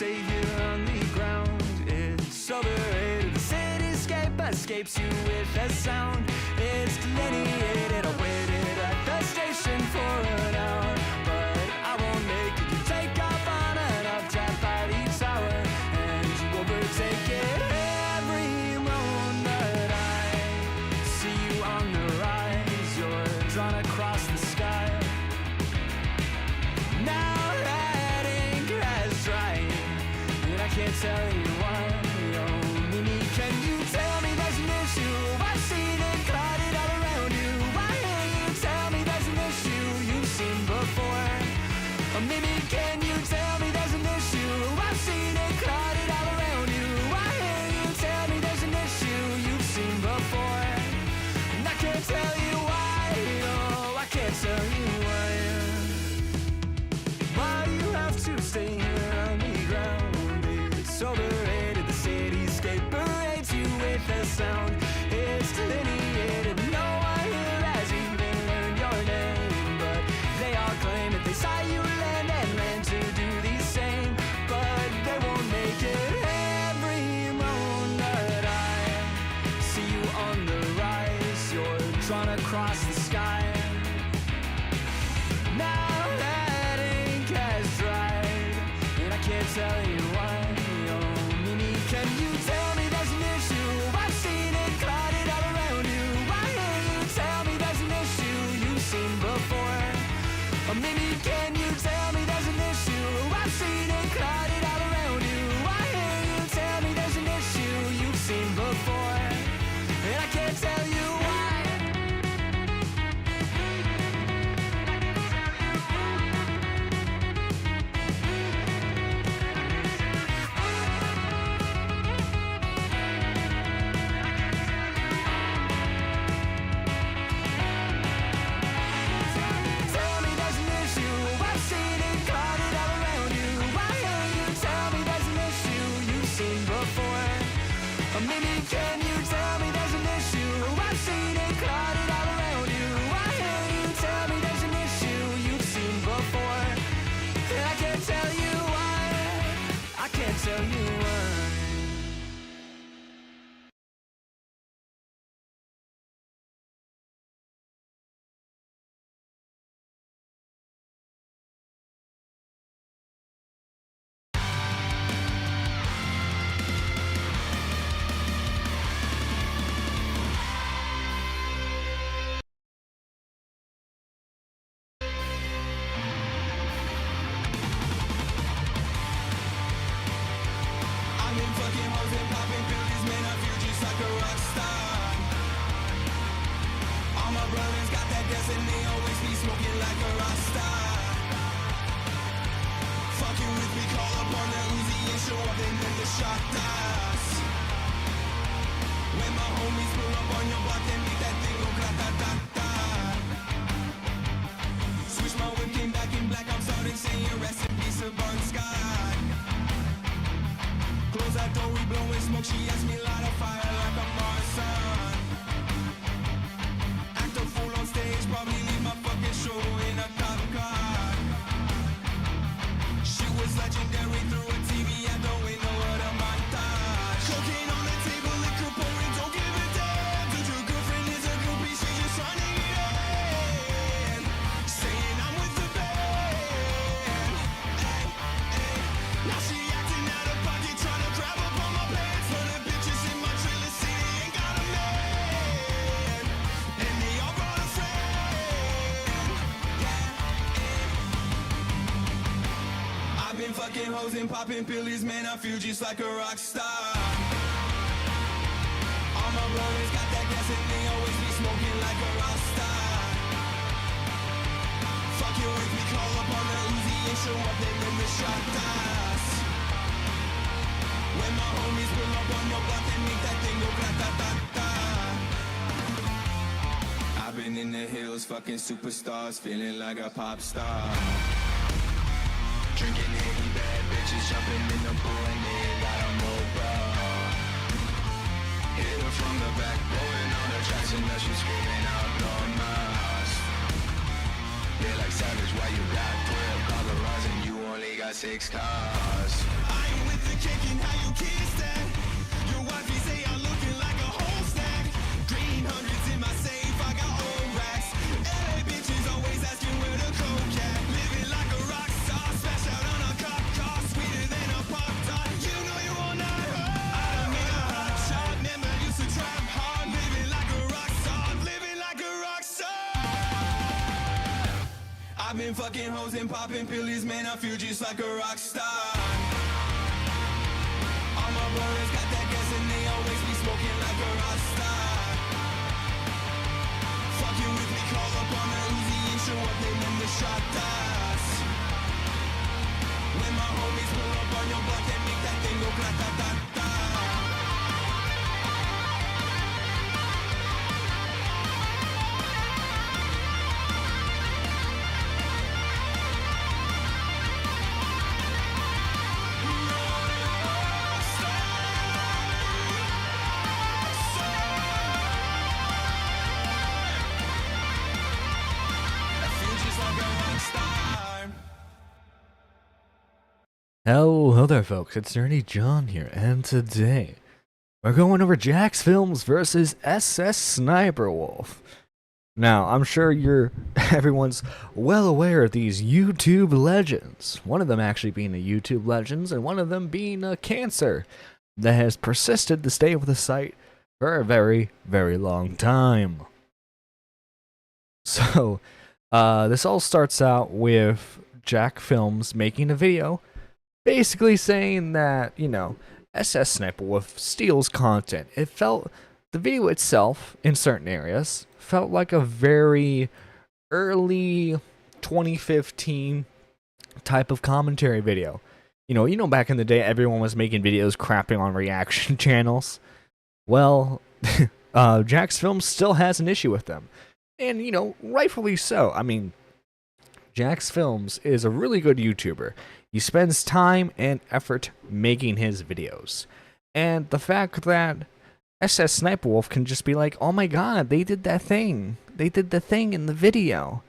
stay here on the ground. It's overrated. The cityscape escapes you with a sound. It's delineated. I waited at the station for an hour, but I won't make it. You take off on an uptap by the tower, and you overtake it. Every moment I see you on the rise, you're drawn across the sky. Now that ink has dried, and I can't tell you why. Oh, Mimi, can you tell me there's an issue? I've seen it clouded all around you. Why can't you tell me there's an issue you've seen before? Oh, Mimi, can you tell me there's an issue? I've seen it clouded all around you. Why can't you tell me there's an issue you've seen before? And I can't tell you why. Oh, I can't tell you why. Why you have to stay here on the ground? It's overrated. The cityscape parades you with a sound. It's delineated. No one here has even learned your name, but they all claim that they saw you land and land to do the same, but they won't make it. Every moment I see you on the rise, you're drawn across the sky. Now that ink has dried, and I can't tell you why. Oh, Mimi, can you tell me there's an issue? I've seen it clouded all around you. Why can't you tell me there's an issue you've seen before? Oh, Mimi, can you tell me there's an issue? I've seen it clouded all around you. Why can't you tell me there's an issue you've seen before? And I can't tell you why. Tell me there's an issue. I've seen it clouded all around you. Why can't you tell me there's an issue you've seen before? Or maybe can you tell me there's an issue? I've seen it clouded all around you. Why can't you tell me there's an issue you've seen before? And I can't tell you why. I can't tell you why. I've been fucking hoes and popping pills, man, I feel just like a rock star. All my brothers got that gas and they always be smoking like a rock star. Fucking with me, call up on the Uzi and show up and then the shot dies. When my homies pull up on your block and make that thing go grata-ta-ta. Switch my whip, came back in black, I'm starting saying rest in peace of Bon Scott. Close that door, we blowing smoke, she asked me light a fire like a Marsan. Act a fool on stage, probably leave my fucking show in a cop car. She was legendary through a TV at the window of the montage. Cocaine on the table, liquor pouring, don't give a damn. Dude, your girlfriend is a groupie, she just trying to get in. Saying I'm with the band. Now she acting out of pocket, trying to grab up on my pants. For the bitches in my trailer city ain't got a man. And they all brought a friend. I've been fucking hoes and popping pillies, man, I feel just like a rock star. All my brothers got that gas and they always be smoking like a rock star. Fucking with me, call up on the Uzi and show up and then the shot dies. When my homies pull up on your block and make that thing go grata-ta-ta. I've been in the hills, fucking superstars, feeling like a pop star. Drinking Henny, bad bitches jumping in the pool and they got a mobile. Hit her from the back, blowing on the tracks and now she's screaming out, blowing miles. They're like savage, why you got 12 cars and you only got 6 cars? I cake and how you kiss that. Your wifey say I'm looking like a whole snack. Green hundreds in my safe, I got old racks. LA bitches always asking where the coke at. Living like a rock star, smash out on a cop car, sweeter than a pop tart. You know you all not hurt. I don't need a hot shot, never used to trap hard. Living like a rock star, living like a rock star. I've been fucking hoes and popping pillies, man, I feel just like a rock star. All my brothers got that gas and they always be smoking like a rock star. Fucking with me, call up on the Uzi and show up, they name the shot dots. When my homies pull up on your block and make that thing go grata-ta-ta. Hello there folks, it's Nerdy John here, and today we're going over Jacksfilms versus Sssniperwolf. Now, I'm sure everyone's well aware of these YouTube legends, one of them actually being a YouTube legend, and one of them being a cancer that has persisted to stay with the site for a very, very long time. So, this all starts out with Jacksfilms making a video basically saying that, you know, Sssniperwolf steals content. It felt, the video itself, in certain areas, felt like a very early 2015 type of commentary video. You know, back in the day, everyone was making videos crapping on reaction channels. Well, Jacksfilms still has an issue with them. And, you know, rightfully so. I mean, Jacksfilms is a really good YouTuber. He spends time and effort making his videos. And the fact that Sssniperwolf can just be like, oh my god, they did that thing. They did the thing in the video.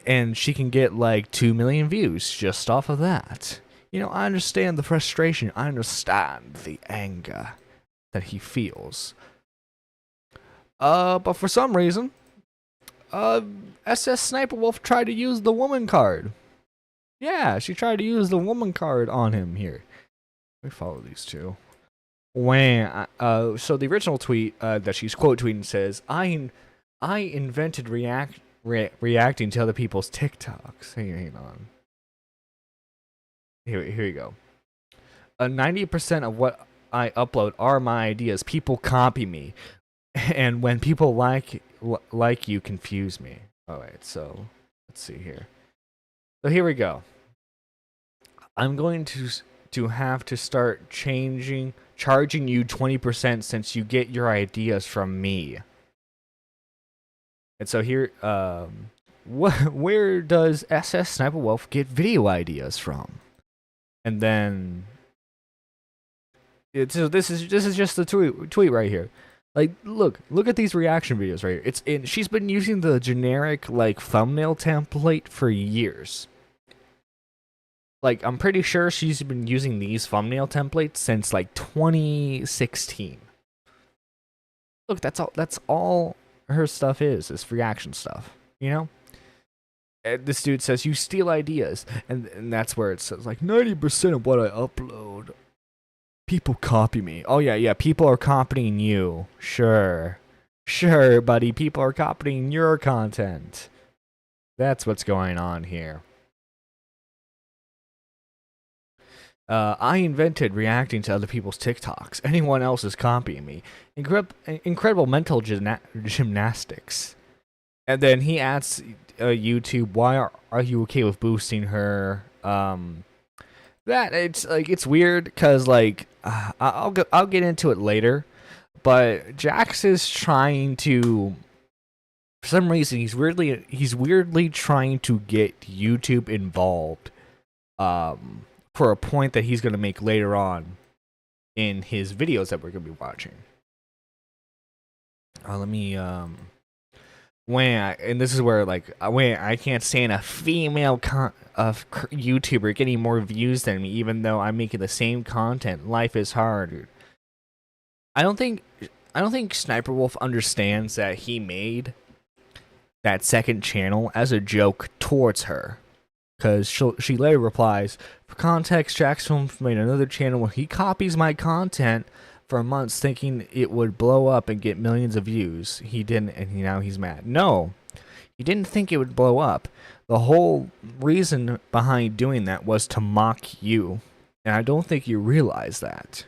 And she can get like 2 million views just off of that. You know, I understand the frustration. I understand the anger that he feels. But for some reason, Sssniperwolf tried to use the woman card. Yeah, she tried to use the woman card on him here. Let me follow these two. So the original tweet that she's quote tweeting says, I invented reacting to other people's TikToks. Hang on. Here you go. 90% of what I upload are my ideas. People copy me. And when people like you, confuse me. Alright, so let's see here. So here we go. I'm going to have to start charging you 20% since you get your ideas from me. And so here, where does Sssniperwolf get video ideas from? And then, so this is just the tweet right here. Like, look at these reaction videos right here. She's been using the generic, like, thumbnail template for years. Like, I'm pretty sure she's been using these thumbnail templates since, like, 2016. Look, that's all her stuff is reaction stuff, you know? And this dude says, you steal ideas. And that's where it says, like, 90% of what I upload, people copy me. Oh, yeah, people are copying you. Sure, buddy, people are copying your content. That's what's going on here. I invented reacting to other people's TikToks. Anyone else is copying me. Incredible mental gymnastics. And then he asks YouTube, why are you okay with boosting her? That it's weird because like I'll get into it later, but Jax is trying to, for some reason he's weirdly trying to get YouTube involved. For a point that he's going to make later on in his videos that we're going to be watching. Let me and this is where like when I can't stand a female YouTuber getting more views than me, even though I'm making the same content. Life is hard, dude. I don't think Sniperwolf understands that he made that second channel as a joke towards her, because she later replies, "For context, Jacksfilms made another channel where he copies my content for months, thinking it would blow up and get millions of views. He didn't, and now he's mad." No, he didn't think it would blow up. The whole reason behind doing that was to mock you, and I don't think you realize that.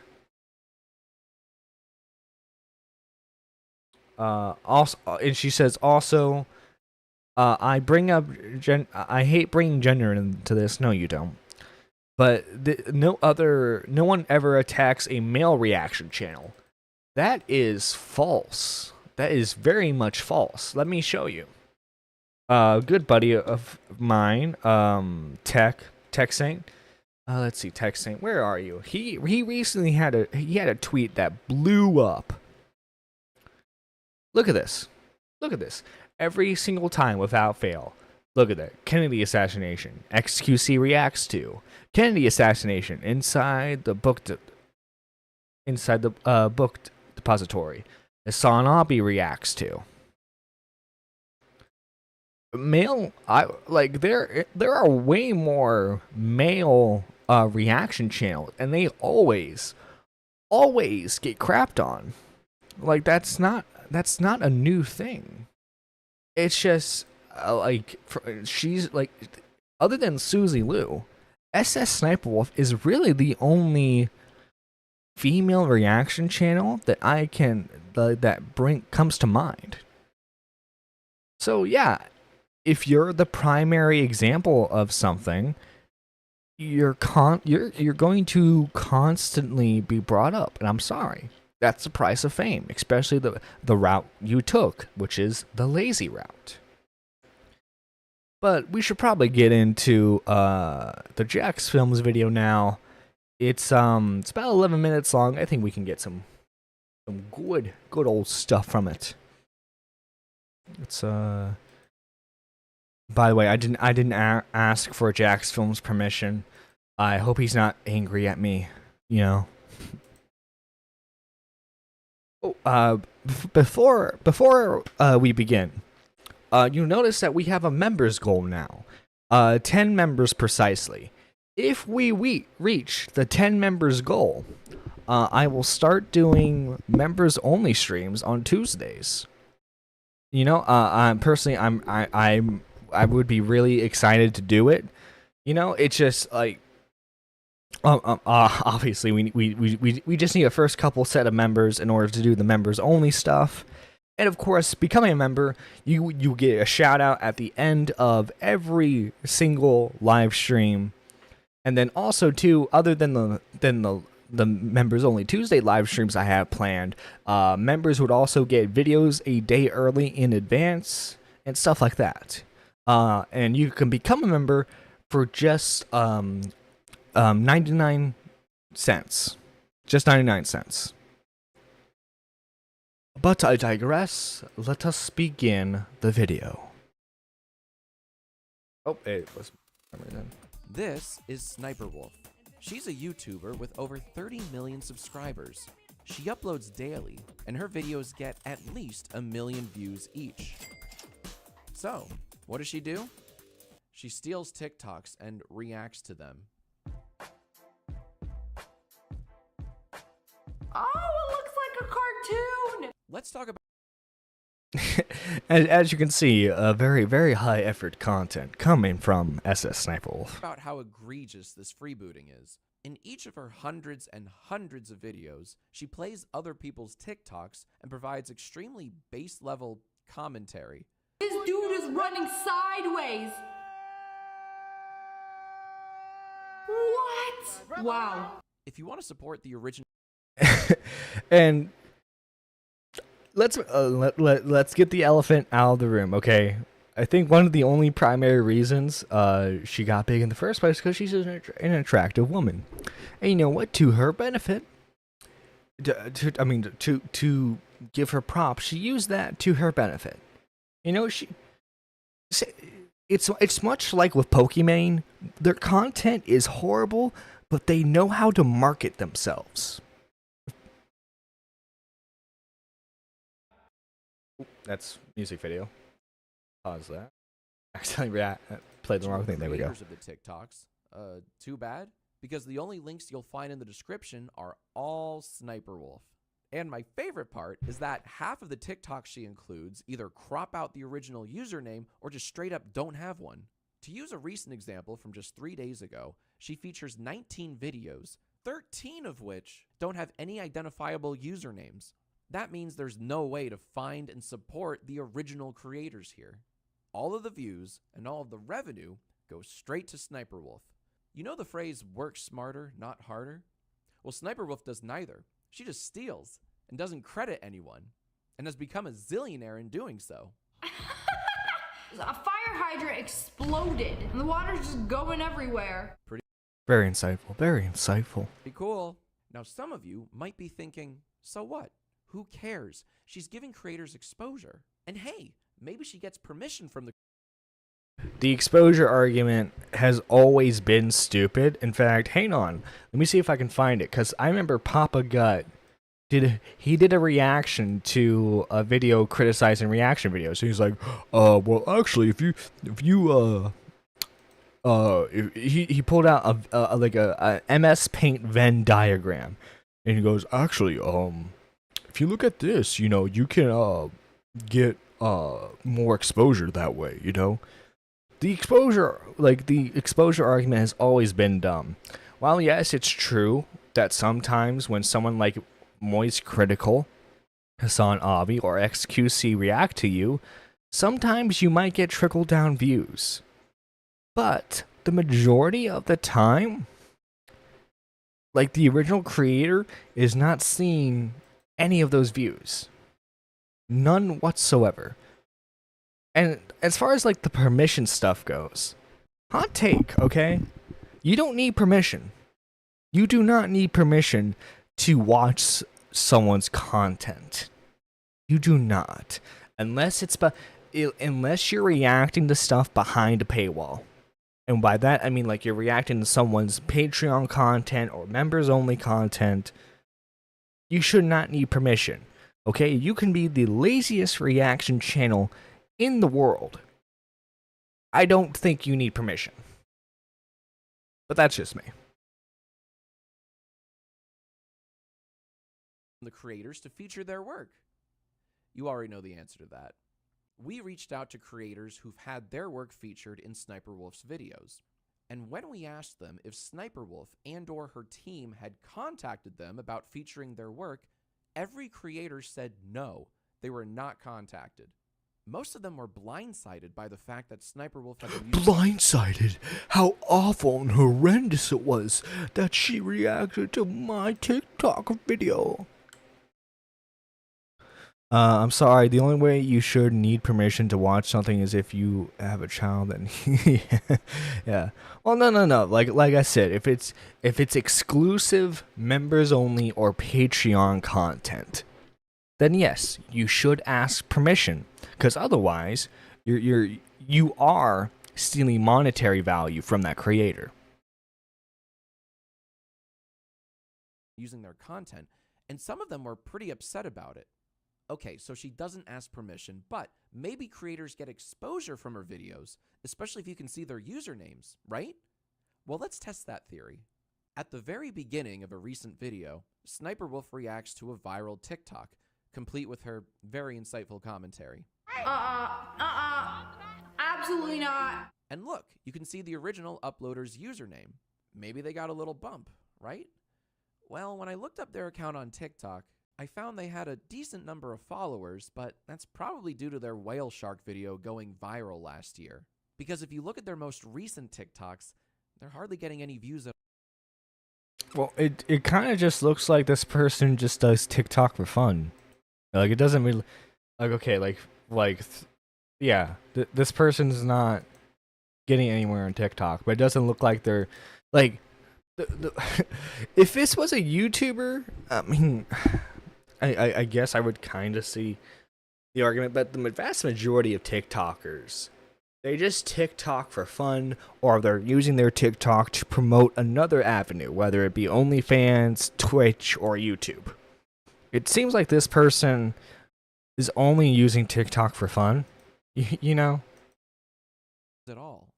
Also, and she says also, I hate bringing gender into this. No, you don't. But no one ever attacks a male reaction channel. That is false. That is very much false. Let me show you. Good buddy of mine, Tech Saint. Let's see, Tech Saint. Where are you? He recently had a tweet that blew up. Look at this. Look at this. Every single time without fail. Look at that. Kennedy assassination. XQC reacts to. Kennedy assassination inside the book depository. Hassan Abi reacts to. There are way more male reaction channels, and they always get crapped on. Like that's not a new thing. It's just she's like, other than Susie Liu, Sssniperwolf is really the only female reaction channel that comes to mind. So yeah, if you're the primary example of something, you're going to constantly be brought up, and I'm sorry. That's the price of fame, especially the route you took, which is the lazy route. But we should probably get into the Jacksfilms video now. It's about 11 minutes long. I think we can get some good old stuff from it. It's By the way, I didn't ask for Jacksfilms permission. I hope he's not angry at me. You know. Before we begin, you notice that we have a members goal now. 10 members precisely. If we reach the 10 members goal, I will start doing members only streams on Tuesdays. You know, I would be really excited to do it. You know, it's just like, obviously we just need a first couple set of members in order to do the members only stuff. And of course, becoming a member, you get a shout out at the end of every single live stream. And then also too, other than the members only Tuesday live streams I have planned, members would also get videos a day early in advance and stuff like that. And you can become a member for just 99 cents. Just 99 cents. But I digress. Let us begin the video. Oh, it was. This is Sniperwolf. She's a YouTuber with over 30 million subscribers. She uploads daily, and her videos get at least 1 million views each. So, what does she do? She steals TikToks and reacts to them. Oh, it looks like a cartoon! Let's talk about As you can see, very, very high effort content coming from Sssniperwolf. how egregious this freebooting is. In each of her hundreds and hundreds of videos, she plays other people's TikToks and provides extremely base-level commentary. This dude is running sideways! What? Wow. If you want to support the original And let's get the elephant out of the room, okay? I think one of the only primary reasons she got big in the first place is because she's an attractive woman, and you know what? To her benefit, to give her props, she used that to her benefit. You know, it's much like with Pokimane. Their content is horrible, but they know how to market themselves. That's music video. Pause that. Accidentally played the wrong thing. There we go. Creators of the TikToks. Too bad, because the only links you'll find in the description are all Sssniperwolf. And my favorite part is that half of the TikToks she includes either crop out the original username or just straight up don't have one. To use a recent example from just 3 days ago, she features 19 videos, 13 of which don't have any identifiable usernames. That means there's no way to find and support the original creators here. All of the views and all of the revenue go straight to Sssniperwolf. You know the phrase, work smarter, not harder? Well, Sssniperwolf does neither. She just steals and doesn't credit anyone, and has become a zillionaire in doing so. A fire hydrant exploded, and the water's just going everywhere. Very insightful. Very insightful. Pretty cool. Now, some of you might be thinking, so what? Who cares? She's giving creators exposure. And hey, maybe she gets permission from The exposure argument has always been stupid. In fact, hang on. Let me see if I can find it, because I remember Papa Gut did a reaction to a video criticizing reaction videos. So he's like, well, actually, if he pulled out a MS Paint Venn diagram, and he goes, actually, if you look at this, you know, you can get more exposure that way, you know. The exposure argument has always been dumb. While yes, it's true that sometimes when someone like Moist Critical, Hassan Avi, or XQC react to you, sometimes you might get trickle-down views. But the majority of the time, like, the original creator is not seeing any of those views. None whatsoever. And as far as, like, the permission stuff goes, hot take, okay? You don't need permission. You do not need permission to watch someone's content. You do not. Unless you're reacting to stuff behind a paywall. And by that, I mean, like, you're reacting to someone's Patreon content or members-only content. You should not need permission, okay? You can be the laziest reaction channel in the world. I don't think you need permission. But that's just me. the creators to feature their work? You already know the answer to that. We reached out to creators who've had their work featured in Sniperwolf's videos. And when we asked them if Sniperwolf and/or her team had contacted them about featuring their work, every creator said no, they were not contacted. Most of them were blindsided by the fact that Sniperwolf had been Blindsided? How awful and horrendous it was that she reacted to my TikTok video. I'm sorry, the only way you should need permission to watch something is if you have a child and yeah. Well, no. Like I said, if it's exclusive, members only, or Patreon content, then yes, you should ask permission, because otherwise you are stealing monetary value from that creator. using their content, and some of them were pretty upset about it. Okay, so she doesn't ask permission, but maybe creators get exposure from her videos, especially if you can see their usernames, right? Well, let's test that theory. At the very beginning of a recent video, Sniperwolf reacts to a viral TikTok, complete with her very insightful commentary. Absolutely not. And look, you can see the original uploader's username. Maybe they got a little bump, right? Well, when I looked up their account on TikTok, I found they had a decent number of followers, but that's probably due to their whale shark video going viral last year. Because if you look at their most recent TikToks, they're hardly getting any views at all. Well, it kind of just looks like this person just does TikTok for fun. Like, it doesn't really, like, okay, yeah, this person's not getting anywhere on TikTok, but it doesn't look like they're, like, if this was a YouTuber, I mean, I guess I would kind of see the argument, but the vast majority of TikTokers, they just TikTok for fun, or they're using their TikTok to promote another avenue, whether it be OnlyFans, Twitch, or YouTube. It seems like this person is only using TikTok for fun, you know? At all.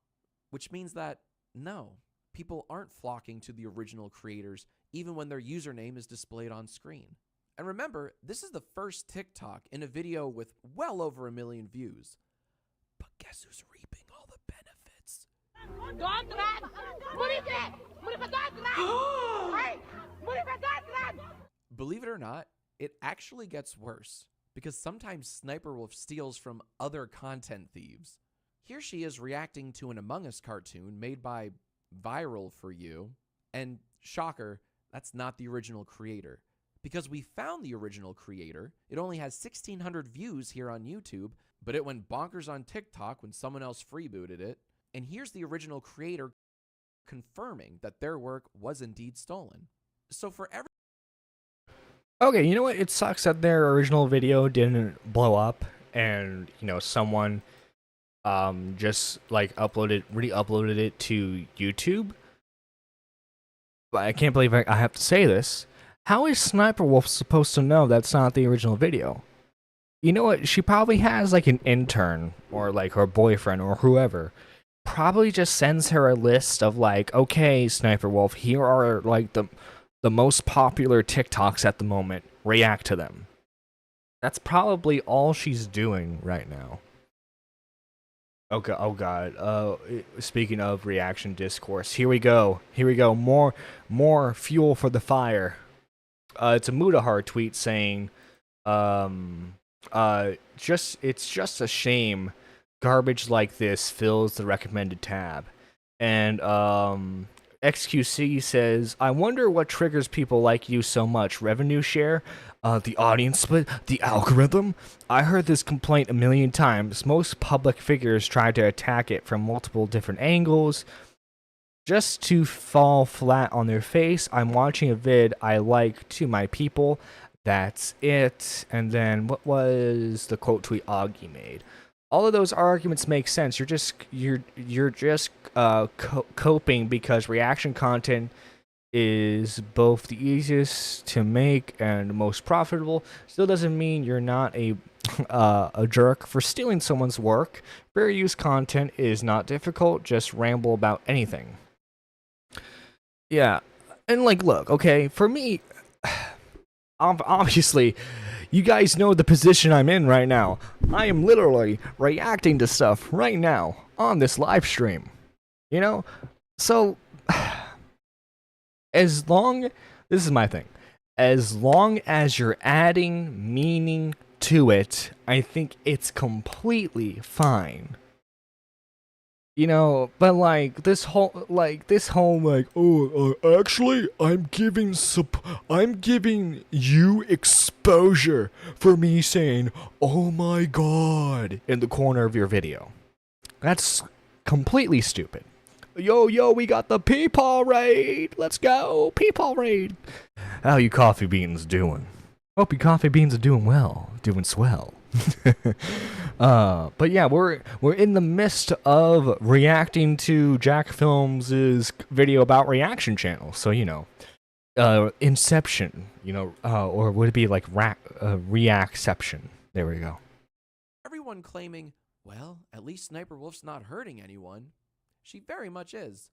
Which means that, no, people aren't flocking to the original creators even when their username is displayed on screen. And remember, this is the first TikTok in a video with well over 1 million views. But guess who's reaping all the benefits? Believe it or not, it actually gets worse, because sometimes Sniperwolf steals from other content thieves. Here she is reacting to an Among Us cartoon made by Viral for You, and shocker, that's not the original creator. Because we found the original creator, it only has 1,600 views here on YouTube, but it went bonkers on TikTok when someone else freebooted it. And here's the original creator confirming that their work was indeed stolen. So for every... Okay, you know what? It sucks that their original video didn't blow up, and, you know, someone just like re-uploaded it to YouTube. But I can't believe I have to say this. How is Sniperwolf supposed to know that's not the original video? You know what? She probably has like an intern or like her boyfriend or whoever. Probably just sends her a list of like, okay, Sniperwolf, here are like the most popular TikToks at the moment. React to them. That's probably all she's doing right now. Okay, oh god. Speaking of reaction discourse, here we go. More fuel for the fire. It's a Mudahar tweet saying, it's just a shame garbage like this fills the recommended tab. And XQC says, I wonder what triggers people like you so much. Revenue share? The audience split? The algorithm? I heard this complaint a million times. Most public figures try to attack it from multiple different angles, just to fall flat on their face. I'm watching a vid I like to my people. That's it. And then what was the quote tweet Augie made? All of those arguments make sense. You're just coping because reaction content is both the easiest to make and most profitable. Still doesn't mean you're not a jerk for stealing someone's work. Fair use content is not difficult. Just ramble about anything. Yeah, and like, look, okay, for me, obviously, you guys know the position I'm in right now. I am literally reacting to stuff right now on this live stream. You know? So, this is my thing. As long as you're adding meaning to it, I think it's completely fine. You know, but like this whole actually I'm giving you exposure for me saying oh my god in the corner of your video. That's completely stupid. Yo, we got the Peepaw raid. Let's go, Peepaw raid. How you coffee beans doing? Hope your coffee beans are doing well, doing swell. But yeah, we're in the midst of reacting to Jacksfilms' video about reaction channels. So, you know, Inception, you know, or would it be like Reactception? There we go. Everyone claiming, well, at least Sniperwolf's not hurting anyone. She very much is.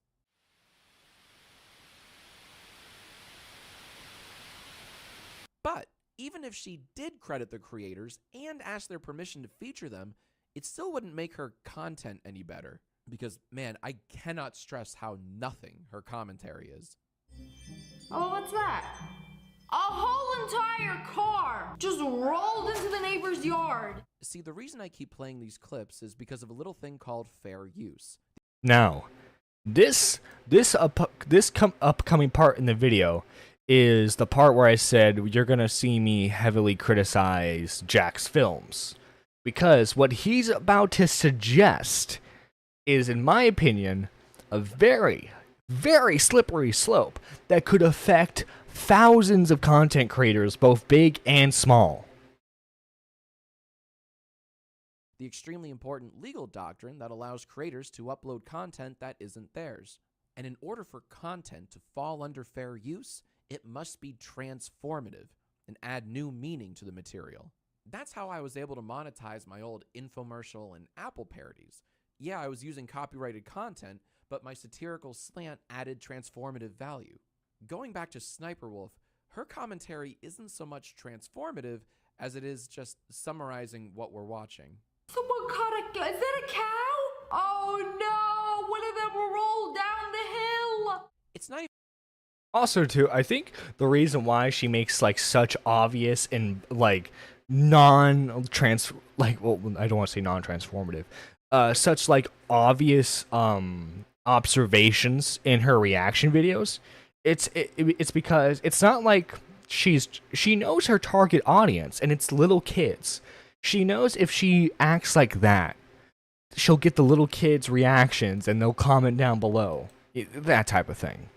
But even if she did credit the creators and ask their permission to feature them, it still wouldn't make her content any better. Because, man, I cannot stress how nothing her commentary is. Oh, what's that? A whole entire car just rolled into the neighbor's yard. See, the reason I keep playing these clips is because of a little thing called fair use. Now, this upcoming part in the video is the part where I said you're gonna see me heavily criticize Jacksfilms, because what he's about to suggest is, in my opinion, a very, very slippery slope that could affect thousands of content creators, both big and small. the extremely important legal doctrine that allows creators to upload content that isn't theirs. And in order for content to fall under fair use, it must be transformative and add new meaning to the material. That's how I was able to monetize my old infomercial and Apple parodies. Yeah, I was using copyrighted content, but my satirical slant added transformative value. Going back to Sssniperwolf, her commentary isn't so much transformative as it is just summarizing what we're watching. Someone caught a... Is that a cow? Oh no! One of them rolled down the hill! It's not even Also, too, I think the reason why she makes like such obvious and like non-trans, like, well, I don't want to say non-transformative, such like obvious observations in her reaction videos. It's because it's not like she knows her target audience and it's little kids. She knows if she acts like that, she'll get the little kids' reactions and they'll comment down below. That type of thing.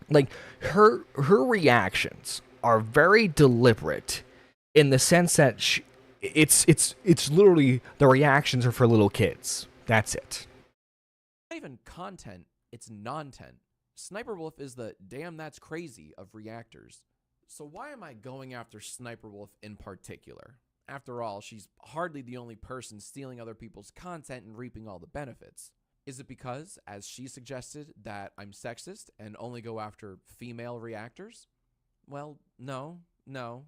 Like her reactions are very deliberate in the sense that it's literally the reactions are for little kids. That's it. not even content, it's non-tent. Sniperwolf is the damn that's crazy of reactors. So why am I going after Sniperwolf in particular? After all, she's hardly the only person stealing other people's content and reaping all the benefits. Is it because, as she suggested, that I'm sexist and only go after female reactors? Well, no, and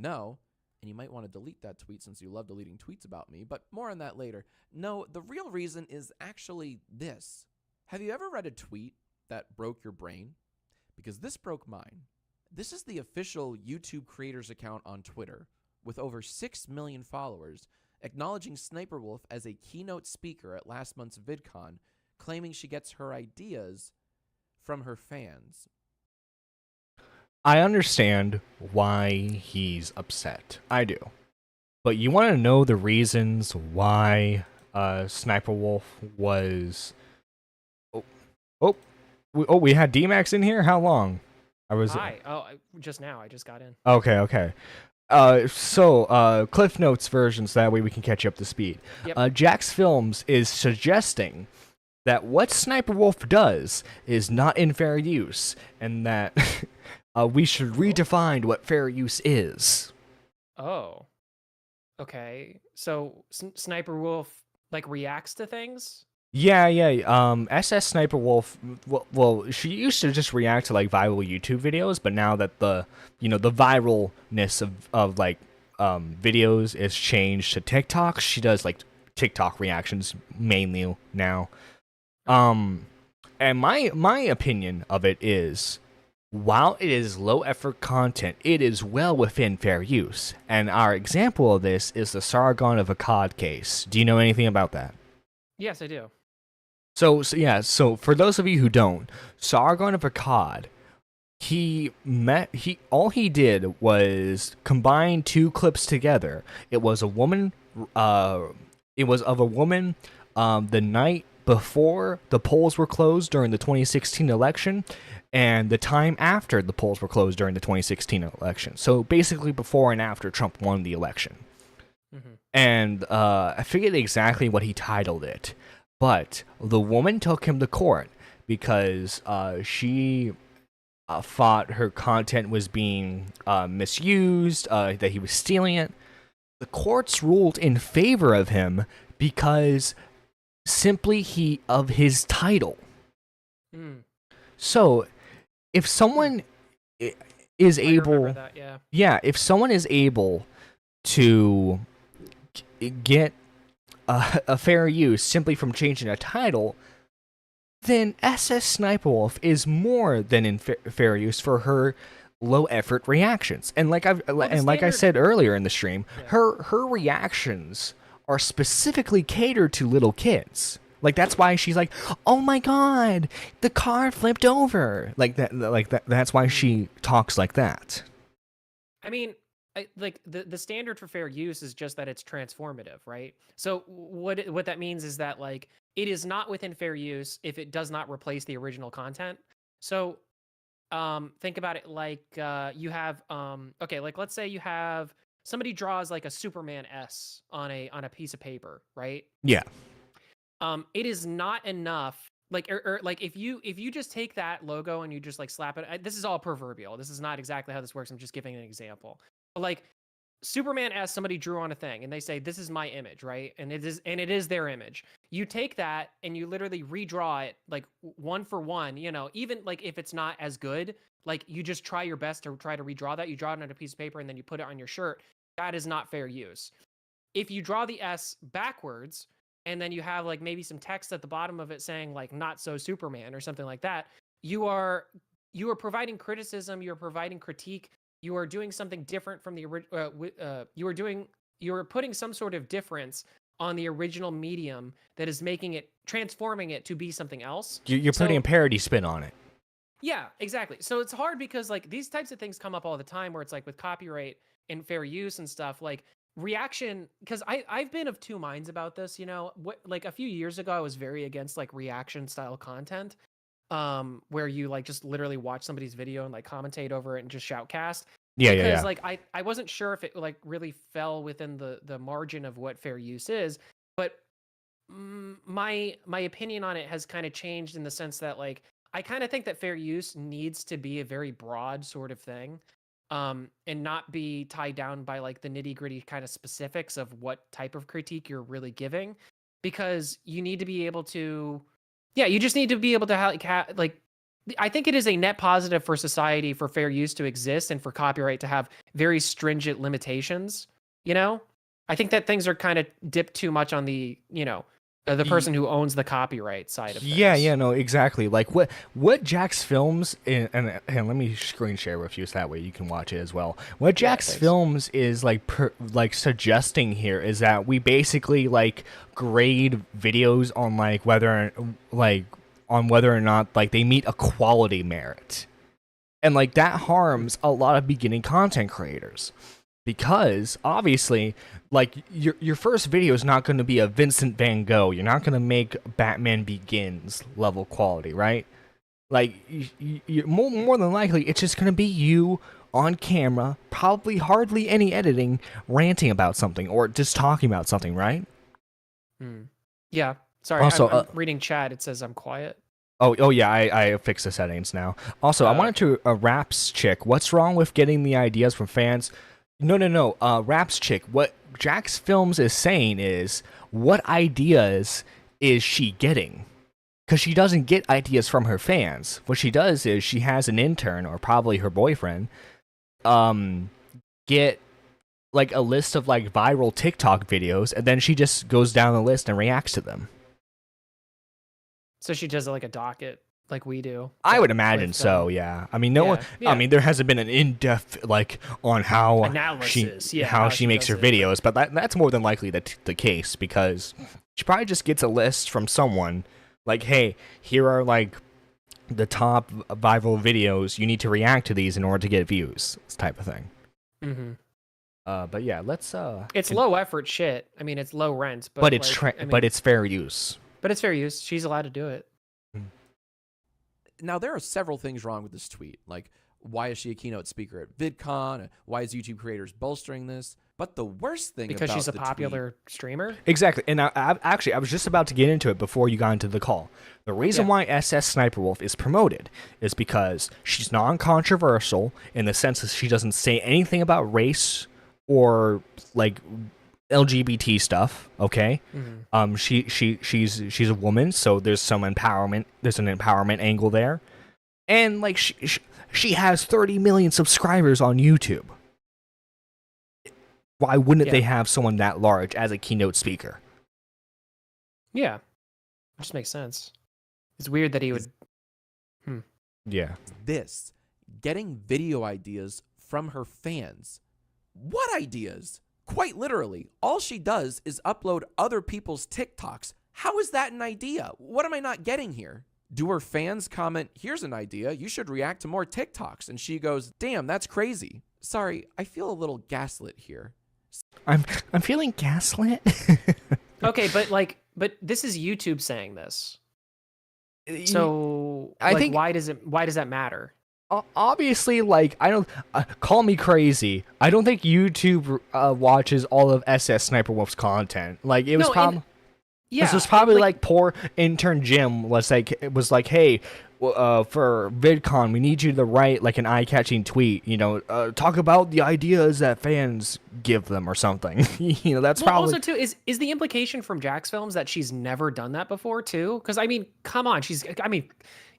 no. And you might want to delete that tweet since you love deleting tweets about me, but more on that later. No, the real reason is actually this. Have you ever read a tweet that broke your brain? Because this broke mine. This is the official YouTube creators account on Twitter, with over 6 million followers, acknowledging Sniperwolf as a keynote speaker at last month's VidCon, claiming she gets her ideas from her fans. I understand why he's upset. I do. But you want to know the reasons why Sniperwolf was... we had D-Max in here? How long? Hi. Oh, just now. I just got in. Okay. Cliff Notes versions, that way we can catch you up to speed. Yep. Jacksfilms is suggesting that what Sniperwolf does is not in fair use, and that we should redefine what fair use is. Oh. Okay. So Sniperwolf like reacts to things? Yeah. SS Sniperwolf, well, she used to just react to like viral YouTube videos, but now that the viralness of like videos is changed to TikTok, she does like TikTok reactions mainly now. And my opinion of it is, while it is low effort content, it is well within fair use. And our example of this is the Sargon of Akkad case. Do you know anything about that? Yes, I do. So for those of you who don't, Sargon of Akkad, all he did was combine two clips together. It was a woman, the night before the polls were closed during the 2016 election, and the time after the polls were closed during the 2016 election. So basically before and after Trump won the election. Mm-hmm. And I forget exactly what he titled it. But the woman took him to court because she thought her content was being misused, that he was stealing it. The courts ruled in favor of him because simply of his title. Mm. So if someone is able, if someone is able to get a fair use simply from changing a title, then SS Sniperwolf is more than in fair use for her low effort reactions. And like I said earlier in the stream, her reactions are specifically catered to little kids. Like that's why she's like, "Oh my god, the car flipped over." Like that. That's why she talks like that. I mean, like the standard for fair use is just that it's transformative, right? So what that means is that like it is not within fair use if it does not replace the original content. So think about it like you have like let's say you have somebody draws like a Superman S on a piece of paper, right? Yeah. It is not enough. Like, or like if you just take that logo and you just like slap it. This is all proverbial. This is not exactly how this works. I'm just giving an example. But like Superman S, somebody drew on a thing and they say, this is my image, right? And it is their image. You take that and you literally redraw it like one for one, you know, even like if it's not as good, like you just try your best to try to redraw that. You draw it on a piece of paper and then you put it on your shirt. That is not fair use. If you draw the S backwards and then you have like maybe some text at the bottom of it saying like not so Superman or something like that, you are providing criticism, you're providing critique. You are doing something different from the original. You are putting some sort of difference on the original medium that is transforming it to be something else. You're putting a parody spin on it. Yeah, exactly. So it's hard because like these types of things come up all the time where it's like with copyright and fair use and stuff, like reaction, because I've been of two minds about this, you know. Like a few years ago I was very against like reaction style content, where you like just literally watch somebody's video and like commentate over it and just shoutcast. Because like I wasn't sure if it like really fell within the margin of what fair use is, but my opinion on it has kind of changed in the sense that like I kind of think that fair use needs to be a very broad sort of thing, and not be tied down by like the nitty-gritty kind of specifics of what type of critique you're really giving, because you need to be able to, yeah, you just need to be able to like I think it is a net positive for society for fair use to exist and for copyright to have very stringent limitations, you know? I think that things are kind of dipped too much on the, you know, the person who owns the copyright side of things. Yeah, no, exactly. Like what Jacksfilms, and let me screen share with you so that way you can watch it as well. What Jacksfilms is like suggesting here is that we basically like grade videos on like whether or not like they meet a quality merit. And like that harms a lot of beginning content creators. Because obviously, like your first video is not going to be a Vincent Van Gogh. You're not going to make Batman Begins level quality, right? Like you more than likely, it's just going to be you on camera, probably hardly any editing, ranting about something or just talking about something, right? Yeah. Sorry, also, I'm reading chat. It says I'm quiet. Oh yeah, I fixed the settings now. Also, I wanted to Raps chick. What's wrong with getting the ideas from fans? No. Raps chick. What Jacksfilms is saying is, what ideas is she getting? Because she doesn't get ideas from her fans. What she does is she has an intern or probably her boyfriend, get like a list of like viral TikTok videos, and then she just goes down the list and reacts to them. So she does it like a docket, like we do. I would imagine so. Yeah. I mean, one. Yeah. I mean, there hasn't been an in-depth like on how analysis, how she makes her videos, but that's more than likely the case, because she probably just gets a list from someone like, hey, here are like the top viral videos. You need to react to these in order to get views. This type of thing. Mm-hmm. But yeah, let's. It's low effort shit. I mean, it's low rent, but it's but it's fair use. But it's fair use. She's allowed to do it. Now, there are several things wrong with this tweet. Like, why is she a keynote speaker at VidCon? Why is YouTube creators bolstering this? But the worst thing because about she's a the popular streamer? Exactly. And I was just about to get into it before you got into the call. The reason why Sssniperwolf is promoted is because she's non-controversial in the sense that she doesn't say anything about race or like LGBT stuff, okay? Mm-hmm. She's a woman, so there's some empowerment. There's an empowerment angle there, and like she has 30 million subscribers on YouTube. Why wouldn't they have someone that large as a keynote speaker? Yeah, it just makes sense. It's weird that he would. Yeah. This getting video ideas from her fans. What ideas? Quite literally, all she does is upload other people's TikToks. How is that an idea? What am I not getting here? Do her fans comment, here's an idea, you should react to more TikToks? And she goes, damn, that's crazy. Sorry, I feel a little gaslit here. I'm feeling gaslit. Okay, but this is YouTube saying this. So I think why does that matter? obviously, like, I don't call me crazy. I don't think YouTube watches all of Sssniperwolf's content. Like, it was No, probably Yeah, this was probably like poor intern Jim was like, hey, for VidCon, we need you to write like an eye-catching tweet. Talk about the ideas that fans give them or something. That's well, probably also too is the implication from Jacksfilms that she's never done that before too? Because I mean, come on,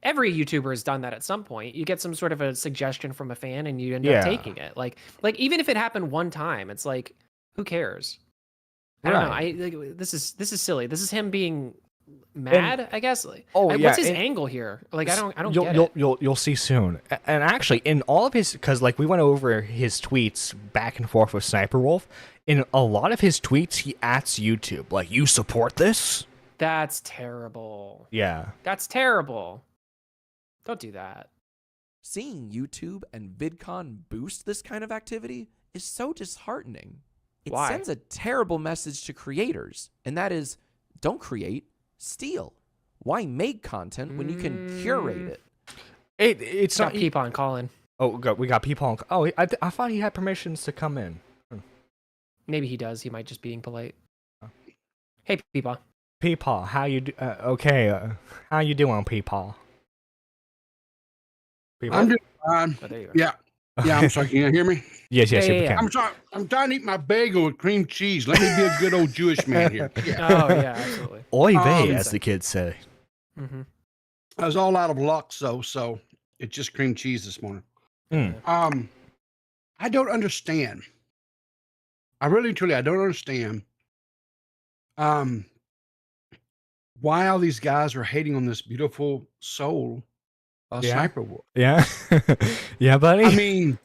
every YouTuber has done that at some point. You get some sort of a suggestion from a fan, and you end up taking it. Like even if it happened one time, it's like, who cares? I don't know. This is silly. This is him being mad, I guess. What's his angle here? Like, I don't get it. You'll see soon. And actually, in all of his, because like we went over his tweets back and forth with Sniperwolf, in a lot of his tweets, he asks YouTube, like, you support this? That's terrible. Yeah. That's terrible. Don't do that. Seeing YouTube and VidCon boost this kind of activity is so disheartening. It Why? sends a terrible message to creators, and that is, don't create, steal. Why make content when you can curate it? It's Got not Peepon calling. Oh, we got Peepon. Oh, I thought he had permissions to come in. Maybe he does. He might just being polite. Hey, Peepon. Peepaw, how you how you doing, Peepaw? I'm doing fine. Oh, there you are. Yeah. Yeah, I'm sorry. Can you hear me? Yes, Yeah, we yeah. can. I'm sorry. I'm trying to eat my bagel with cream cheese. Let me be a good old Jewish man here. Yeah. Oh, yeah, absolutely. Oy vey, Um, as the kids say. Mm-hmm. I was all out of luck, so it's just cream cheese this morning. Mm. I don't understand. I really, truly, I don't understand. Why all these guys are hating on this beautiful soul of Yeah. Sniperwolf. Yeah. Yeah, buddy. I mean,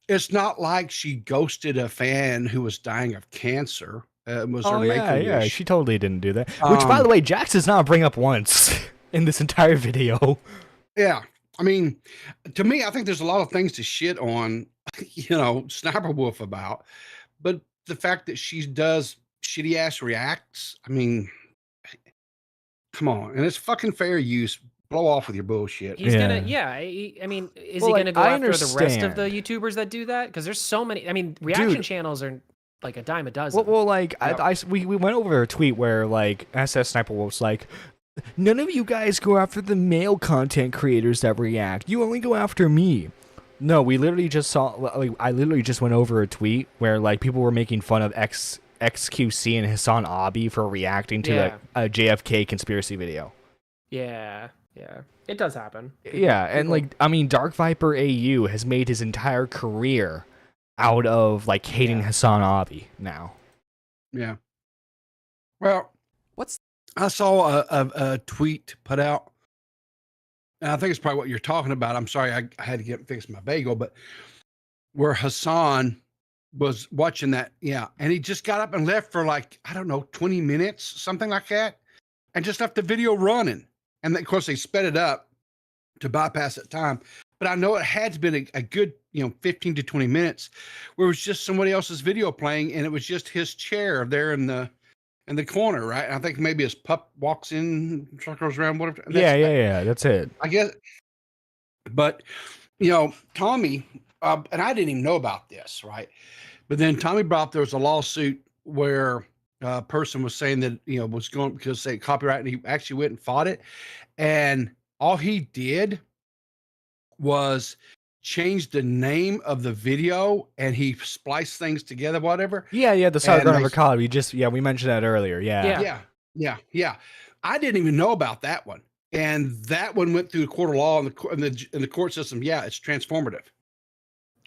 it's not like she ghosted a fan who was dying of cancer. It was her yeah. make-a-wish. She totally didn't do that. Which, by the way, Jax does not bring up once in this entire video. Yeah. I mean, to me, I think there's a lot of things to shit on, Sniperwolf about. But the fact that she does shitty ass reacts, I mean, come on. And it's fucking fair use. Blow off with your bullshit. He's Yeah. gonna, I mean, is Well, he like, gonna go I after the rest of understand. the YouTubers that do that? Because there's so many. I mean, reaction Dude. channels are like a dime a dozen. Well, like, Yep. we went over a tweet where, like, Sssniperwolf's like, none of you guys go after the male content creators that react. You only go after me. No, we literally just saw, like, I literally just went over a tweet where, like, people were making fun of XQC and Hassan Abi for reacting to, like, a JFK conspiracy video. Yeah, it does happen. Yeah, and, like, I mean, Dark Viper AU has made his entire career out of, like, hating Hassan Abi now. Yeah. Well, What's I saw a tweet put out, and I think it's probably what you're talking about. I'm sorry, I had to fix my bagel, but where Hassan was watching that, and he just got up and left for like, I don't know, 20 minutes, something like that, and just left the video running. And of course, they sped it up to bypass that time. But I know it had been a good, 15 to 20 minutes where it was just somebody else's video playing, and it was just his chair there in the corner, right? And I think maybe his pup walks in, circles around, whatever. And Yeah, that's it. I guess. But, Tommy, and I didn't even know about this, right? But then Tommy brought up there was a lawsuit where a person was saying that, was going because they copyright, and he actually went and fought it. And all he did was change the name of the video, and he spliced things together, whatever. Yeah, the Sargon And of Akkad. We mentioned that earlier. Yeah. Yeah. I didn't even know about that one, and that one went through the court of law and the court system. Yeah, it's transformative,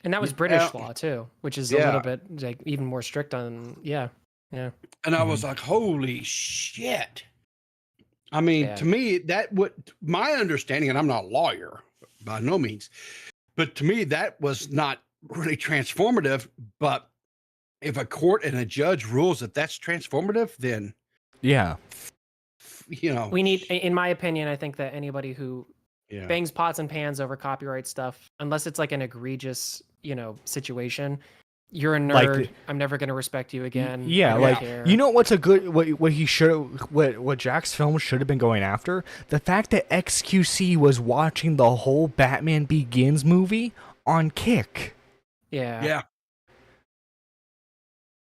And that was British law too, which is a Yeah. little bit like even more strict on. Yeah. and I was like, "Holy shit!" I mean, Yeah. to me, my understanding, and I'm not a lawyer by no means, but to me, that was not really transformative. But if a court and a judge rules that that's transformative, then Yeah. We need, in my opinion, I think that anybody who yeah. bangs pots and pans over copyright stuff, unless it's like an egregious, situation, You're a Like nerd. the- I'm never gonna respect you again. I Yeah, don't like care. you know what's a good what he should what Jacksfilms should have been going after? The fact that XQC was watching the whole Batman Begins movie on Kick. Yeah. Yeah.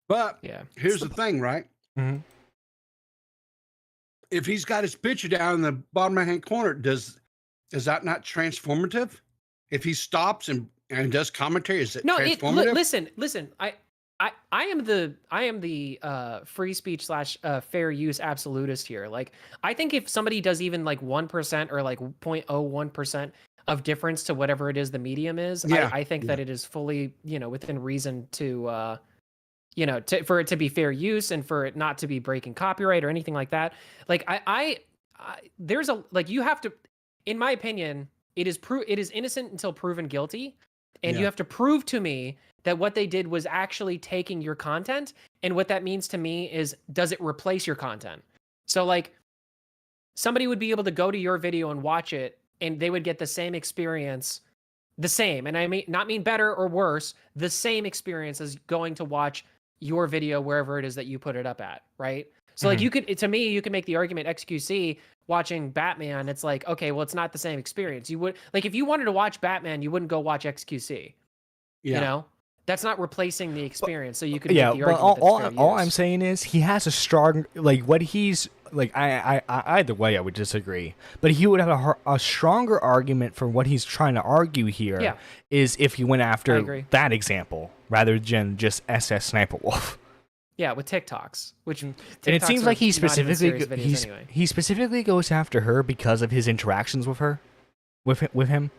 But Yeah. here's the thing, right? Mhm. If he's got his picture down in the bottom right hand corner, is that not transformative? If he stops and does commentary, is it No, transformative? listen. I am the free speech / fair use absolutist here. Like, I think if somebody does even like 1% or like 0.01% of difference to whatever it is the medium is, Yeah, I think that it is fully, within reason to for it to be fair use and for it not to be breaking copyright or anything like that. Like I there's a, like, you have to, in my opinion, it is innocent until proven guilty. And you Yeah. have to prove to me that what they did was actually taking your content. And what that means to me is, does it replace your content? So like, somebody would be able to go to your video and watch it and they would get the same experience, and I not mean better or worse, the same experience as going to watch your video wherever it is that you put it up at, right? So like, you could make the argument XQC watching Batman, it's like, okay, well, it's not the same experience. You would, like, if you wanted to watch Batman, you wouldn't go watch XQC. Yeah. You know, that's not replacing the experience. So you could Yeah, make the but argument all that's fair I'm use. saying is he has a strong, like, what he's like. I either way I would disagree, but he would have a stronger argument for what he's trying to argue here. Yeah. Is if he went I after agree. that example rather than just Sniperwolf. Yeah, with TikToks, which And it seems like he he specifically goes after her because of his interactions with her, with him.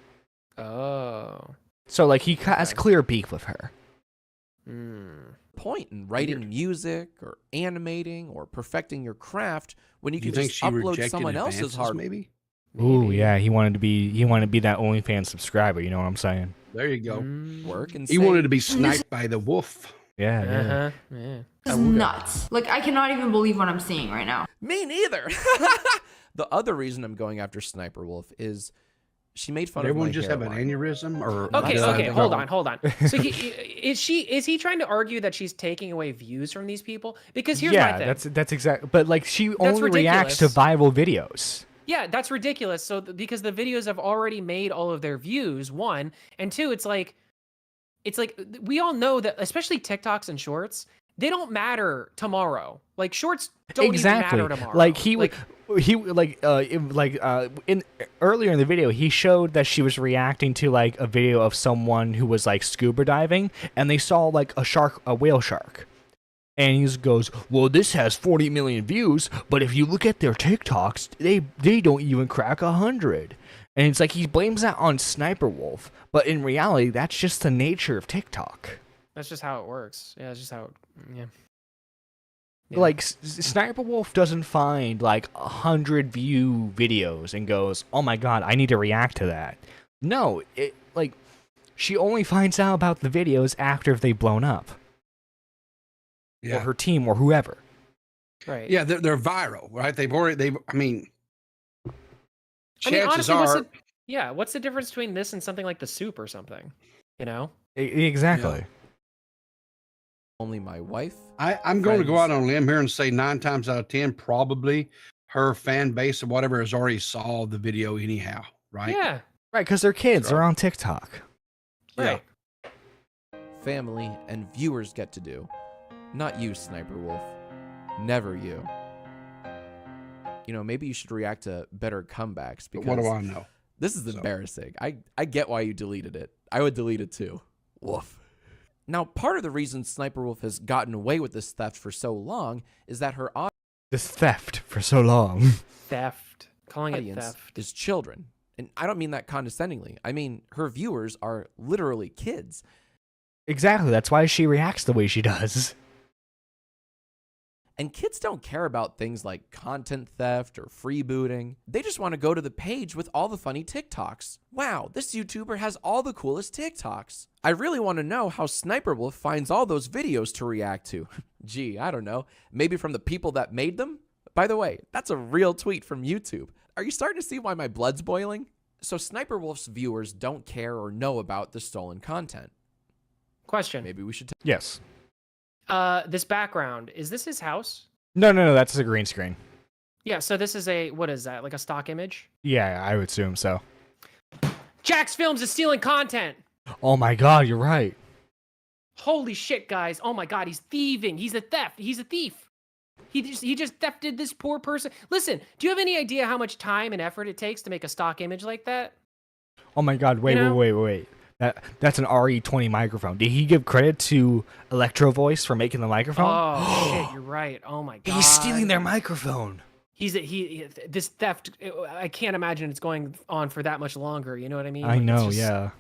Oh. So like he has Okay. clear beef with her. Point in writing music or animating or perfecting your craft when you Do you can think just she upload rejected someone else's advances, hard. maybe? Ooh, yeah, he wanted to be that OnlyFans subscriber. You know what I'm saying? There you go. Work and He wanted to be sniped by the wolf. Yeah. yeah. Uh-huh. Yeah. This is nuts. Like, I cannot even believe what I'm seeing right now. Me neither. The other reason I'm going after Sniperwolf is she made fun Did of my everyone just have an hairline. aneurysm? Or Okay, Yeah, okay, I hold know. on. So is he trying to argue that she's taking away views from these people? Because here's my Yeah, thing. that's exactly. But like, she only reacts to ridiculous. viral videos. Yeah, that's ridiculous. So because the videos have already made all of their views, one, and two, it's like we all know that, especially TikToks and shorts, they don't matter tomorrow. Like, shorts don't Exactly. even matter tomorrow. Like in earlier in the video, he showed that she was reacting to like a video of someone who was like scuba diving, and they saw like a whale shark. And he just goes, well, this has 40 million views, but if you look at their TikToks, they don't even crack 100. And it's like he blames that on Sniperwolf, but in reality, that's just the nature of TikTok. that's just how it works. Yeah, it's just how it, yeah. Yeah. Like, Sniperwolf doesn't find like 100 view videos and goes, oh my god, I need to react to that. No, she only finds out about the videos after they've blown up. Yeah. Or her team or whoever. Right. Yeah, they're viral, right? Chances honestly, are, what's the difference between this and something like The Soup or something? You know? Exactly. Only my wife. I'm going to go friends. out on a limb here and say 9 times out of 10, probably her fan base or whatever has already saw the video anyhow, right? Yeah. Right, because they're kids. Sure. They're on TikTok. Right. Family and viewers get to do. Not you, Sniperwolf. Never you. You know, maybe you should react to better comebacks But because what do I know? this is So- embarrassing. I get why you deleted it. I would delete it too. Woof. Now, part of the reason Sniperwolf has gotten away with this theft for so long is that her This theft for so long. Theft. Calling it audience theft. is children. And I don't mean that condescendingly. I mean, her viewers are literally kids. Exactly. That's why she reacts the way she does. And kids don't care about things like content theft or freebooting. They just want to go to the page with all the funny TikToks. Wow, this YouTuber has all the coolest TikToks. I really want to know how Sniperwolf finds all those videos to react to. Gee, I don't know. Maybe from the people that made them? By the way, that's a real tweet from YouTube. Are you starting to see why my blood's boiling? So Sniperwolf's viewers don't care or know about the stolen content. Question. Maybe we should. Yes. This background, is this his house? No. That's a green screen. Yeah, so this is what is that? Like a stock image? Yeah, I would assume so. Jacksfilms is stealing content. Oh my God, you're right. Holy shit, guys. Oh my God, he's thieving. He's a theft. He's a thief. He just thefted this poor person. Listen, do you have any idea how much time and effort it takes to make a stock image like that? Oh my God, wait. That's an RE20 microphone. Did he give credit to Electro Voice for making the microphone? Oh shit, you're right. Oh my God. He's stealing their microphone. This theft, I can't imagine it's going on for that much longer. You know what I mean? I Like, it's know, just- yeah.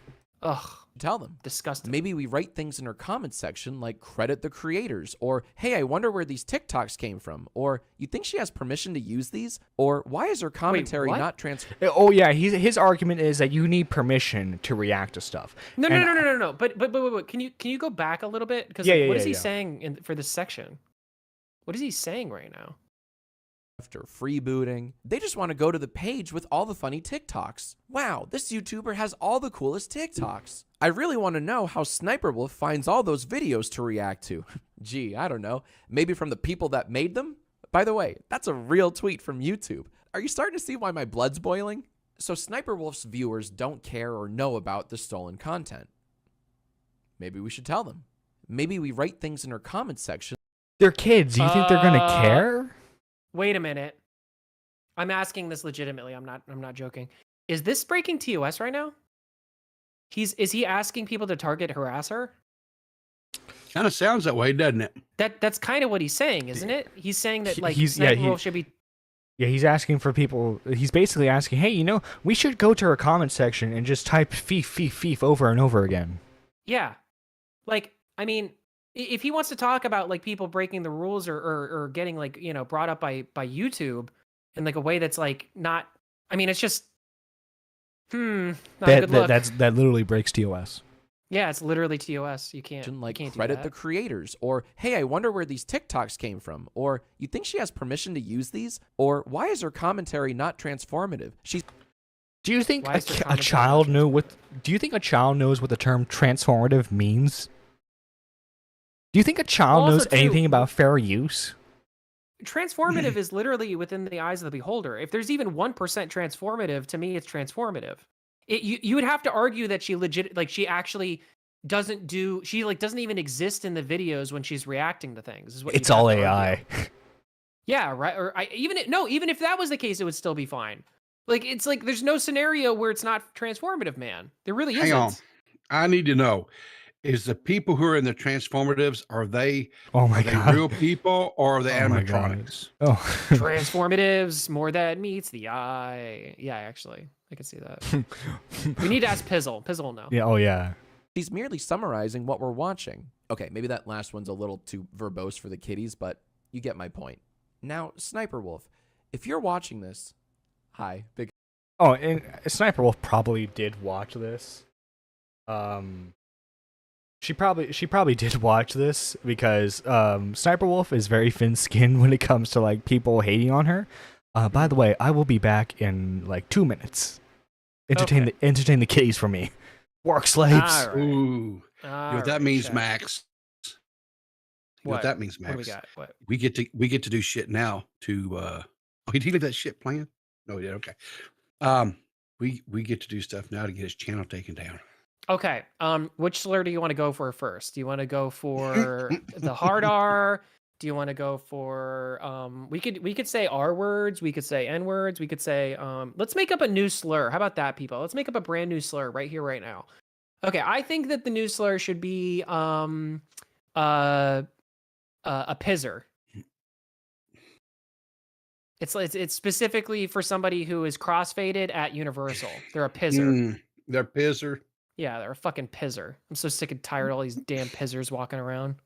Ugh, Tell them. disgusting. Maybe we write things in our comments section like credit the creators, or hey, I wonder where these TikToks came from, or you think she has permission to use these, or why is her commentary what? not trans? Oh yeah, his argument is that you need permission to react to stuff. No. And But can you go back a little bit? Because what is he saying for this section? What is he saying right now? After freebooting, they just want to go to the page with all the funny TikToks. Wow, this YouTuber has all the coolest TikToks. I really want to know how Sniperwolf finds all those videos to react to. Gee, I don't know. Maybe from the people that made them? By the way, that's a real tweet from YouTube. Are you starting to see why my blood's boiling? So Sniperwolf's viewers don't care or know about the stolen content. Maybe we should tell them. Maybe we write things in our comments section. they're kids. Do you think they're gonna care? Wait a minute. I'm asking this legitimately. I'm not joking. Is this breaking TOS right now? Is he asking people to target harass her? Kind of sounds that way, doesn't it? That's kind of what he's saying, isn't it? He's saying that like He's- Sniper yeah, Wolf should be. Yeah, he's asking for people. He's basically asking, hey, we should go to our comment section and just type "feef" over and over again. Yeah, like I mean, if he wants to talk about like people breaking the rules or getting like brought up by YouTube in like a way that's like not. I mean, it's just. Not a good look. That literally breaks TOS. Yeah, it's literally TOS. You can't Like you can't credit do the that. creators, or hey, I wonder where these TikToks came from, or you think she has permission to use these, or why is her commentary not transformative? She's Do you think Why a, is there a commentary child on know what? Do you think a child knows what the term transformative means? Do you think a child Also, knows too- anything about fair use? Transformative is literally within the eyes of the beholder. If there's even 1% transformative, to me, it's transformative. You would have to argue that she actually doesn't even exist in the videos when she's reacting to things. Is what It's you'd have all to argue. AI. Yeah, right. Or even if that was the case, it would still be fine. Like it's like there's no scenario where it's not transformative, man. There really isn't. Hang on. I need to know, is the people who are in the transformatives, are they Oh my god. real people or are they Oh my God. animatronics? Oh. Transformatives, more that meets the eye. Yeah, actually, I can see that. We need to ask Pizzle. Pizzle will know. Yeah. Oh yeah. She's merely summarizing what we're watching. Okay, maybe that last one's a little too verbose for the kiddies, but you get my point. Now, Sniperwolf, if you're watching this, hi, big. Oh, and Sniperwolf probably did watch this. She probably did watch this because Sniperwolf is very thin-skinned when it comes to like people hating on her. By the way, I will be back in like 2 minutes. Entertain the kitties for me. Work slaves. All right. Ooh. You know All what that right, means, Shaq. Max? You know what that means, What do we Max? got? What? We get to do shit now to oh, did he leave that shit playing? No, he did. Okay. We get to do stuff now to get his channel taken down. Okay. Which slur do you want to go for first? Do you want to go for the hard R? Do you want to go for we could say R words, we could say N words, we could say let's make up a new slur. How about that, people? Let's make up a brand new slur right here, right now. Okay, I think that the new slur should be a pizzer. It's specifically for somebody who is crossfaded at Universal. They're a pizzer. They're pizzer. Yeah, they're a fucking pizzer. I'm so sick and tired of all these damn pizzers walking around.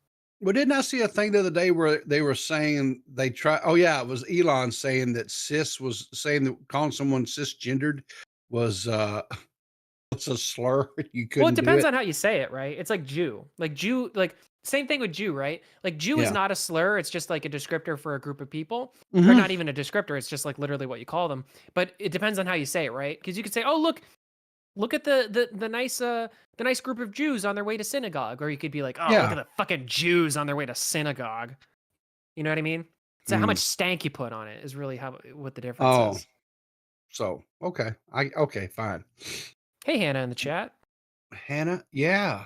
Well, didn't I see a thing the other day where they were saying they try? Oh yeah, it was Elon saying that cis was saying that calling someone cisgendered was it's a slur. You couldn't. Well, it depends do on how you say it, right? It's like Jew. Like same thing with Jew, right? Like Jew is Yeah. not a slur, it's just like a descriptor for a group of people. Mhm. Or not even a descriptor, it's just like literally what you call them. But it depends on how you say it, right? Because you could say, oh, look, Look at the nice group of Jews on their way to synagogue. Or you could be like, oh, look Yeah. at the fucking Jews on their way to synagogue. You know what I mean? So how much Mm. stank you put on it is really what the difference Oh, is. so okay. Okay, fine. Hey, Hannah in the chat. Hannah, yeah.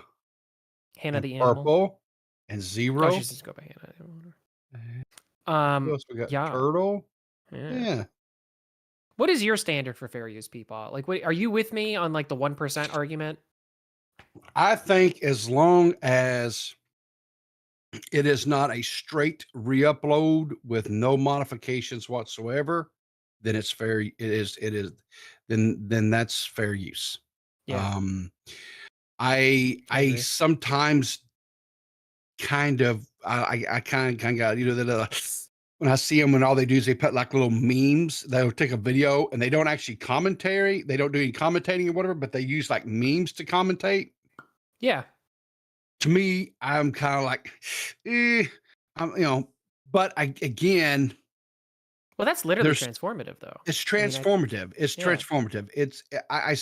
Hannah And the animal. purple and Oh, zero. she's just go by Who Hannah. else we got? Yeah. Turtle. Yeah. Yeah. What is your standard for fair use, people? Like, are you with me on like the 1% argument? I think as long as it is not a straight re-upload with no modifications whatsoever, then it's fair. It is. Then that's fair use. Yeah. I agree. sometimes kind of I kind of got when I see them when all they do is they put like little memes. They'll take a video and they don't actually commentary. They don't do any commentating or whatever, but they use like memes to commentate. Yeah. To me, I'm kind of like, but again, well, that's literally there's transformative, though. it's transformative. It's yeah. transformative. It's I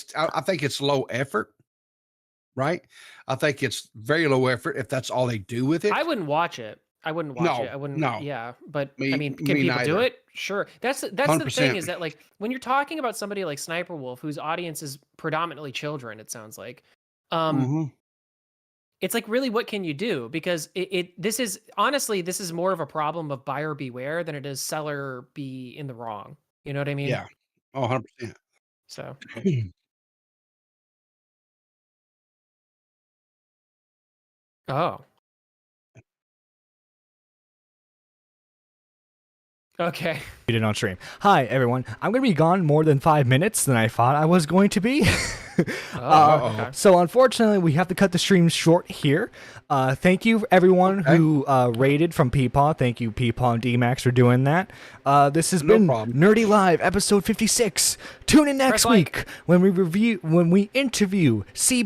think it's low effort, right? I think it's very low effort if that's all they do with it. I wouldn't watch it. I wouldn't watch it. I wouldn't. No. Yeah, but Me- I mean, can me people do neither. it? Sure. That's the 100%. thing is that like when you're talking about somebody like Sniperwolf, whose audience is predominantly children, it sounds like. Mhm. It's like really what can you do? Because this is honestly this is more of a problem of buyer beware than it is seller be in the wrong. You know what I mean? Yeah. Oh, 100%. So oh. Okay. We did on stream. Hi everyone. I'm gonna be gone more than 5 minutes than I thought I was going to be. Okay. So unfortunately, we have to cut the stream short here. Thank you everyone who rated from Peepaw. Thank you Peepaw and D-Max for doing that. This has No been problem. Nerdy Live episode 56. Tune in next Press like. week when we interview C.